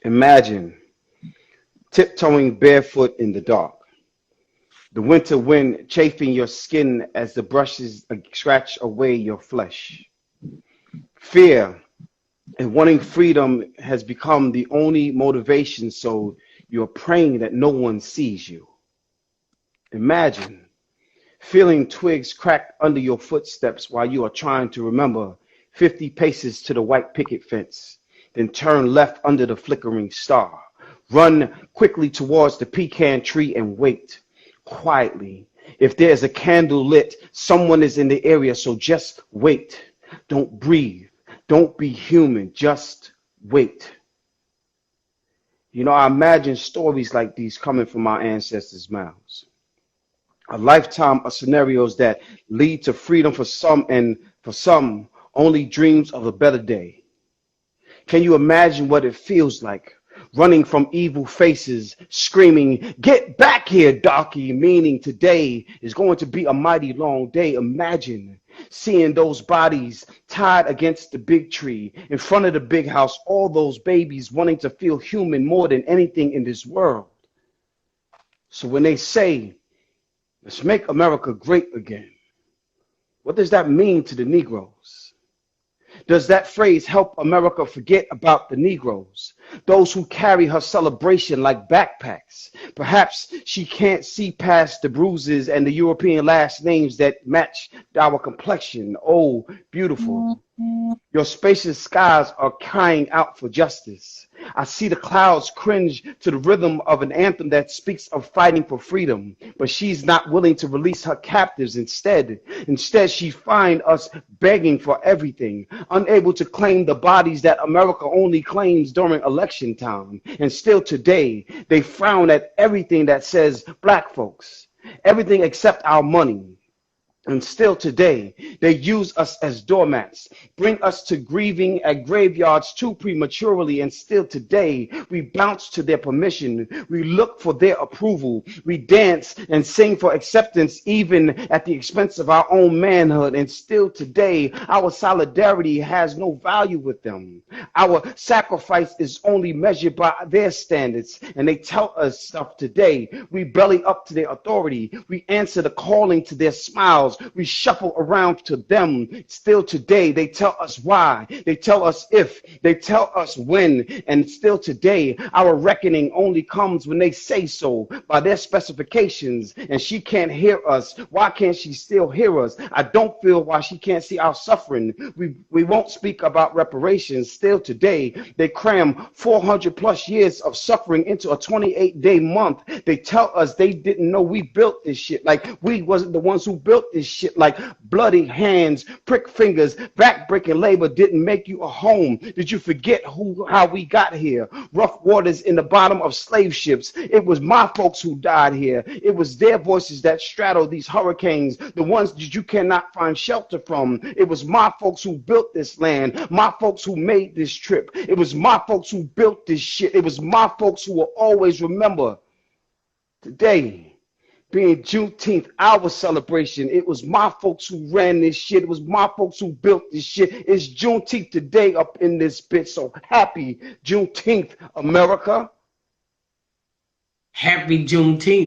Imagine tiptoeing barefoot in the dark, the winter wind chafing your skin as the brushes scratch away your flesh. Fear and wanting freedom has become the only motivation, so you're praying that no one sees you. Imagine feeling twigs crack under your footsteps while you are trying to remember 50 paces to the white picket fence, then turn left under the flickering star. Run quickly towards the pecan tree and wait quietly. If there's a candle lit, someone is in the area, so just wait. Don't breathe. Don't be human. Just wait. You know, I imagine stories like these coming from our ancestors' mouths. A lifetime of scenarios that lead to freedom for some, and for some, only dreams of a better day. Can you imagine what it feels like? Running from evil faces, screaming, "Get back here, darky," meaning today is going to be a mighty long day. Imagine seeing those bodies tied against the big tree in front of the big house, all those babies wanting to feel human more than anything in this world. So when they say, "Let's make America great again," what does that mean to the Negroes? Does that phrase help America forget about the Negroes, those who carry her celebration like backpacks? Perhaps she can't see past the bruises and the European last names that match our complexion. Oh, beautiful. Your spacious skies are crying out for justice. I see the clouds cringe to the rhythm of an anthem that speaks of fighting for freedom, but she's not willing to release her captives. Instead, she finds us begging for everything, unable to claim the bodies that America only claims during election time. And still today, they frown at everything that says black folks, everything except our money. And still today, they use us as doormats, bring us to grieving at graveyards too prematurely. And still today, we bounce to their permission. We look for their approval. We dance and sing for acceptance, even at the expense of our own manhood. And still today, our solidarity has no value with them. Our sacrifice is only measured by their standards. And they tell us stuff today. We belly up to their authority. We answer the calling to their smiles. We shuffle around to them. Still today, they tell us why. They tell us if. They tell us when. And still today, our reckoning only comes when they say so by their specifications. And she can't hear us. Why can't she still hear us? I don't feel why she can't see our suffering. We won't speak about reparations. Still today, they cram 400 plus years of suffering into a 28-day month. They tell us they didn't know we built this shit. Like we wasn't the ones who built this shit. Like bloody hands, prick fingers, back-breaking labor didn't make you a home. Did you forget how we got here? Rough waters in the bottom of slave ships. It was my folks who died here. It was their voices that straddled these hurricanes, the ones that you cannot find shelter from. It was my folks who built this land, my folks who made this trip. It was my folks who built this shit. It was my folks who will always remember today being Juneteenth, our celebration. It was my folks who ran this shit. It was my folks who built this shit. It's Juneteenth today up in this bitch. So happy Juneteenth, America. Happy Juneteenth.